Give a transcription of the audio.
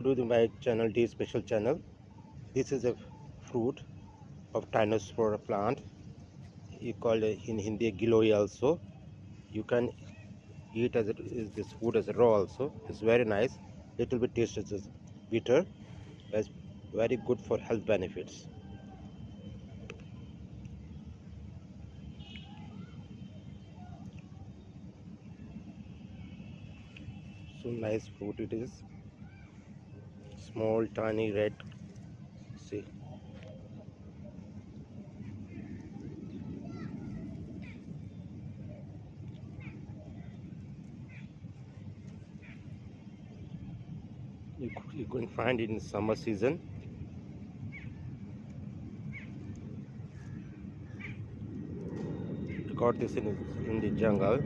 To my channel, D special channel. This is a fruit of Tinospora plant. You call it in Hindi Giloy also. You can eat as it is this food as a raw also. It's very nice. Little bit taste is bitter. It's very good for health benefits. So nice fruit it is. Small, tiny, red. See. You can find it in summer season. You got this in the jungle.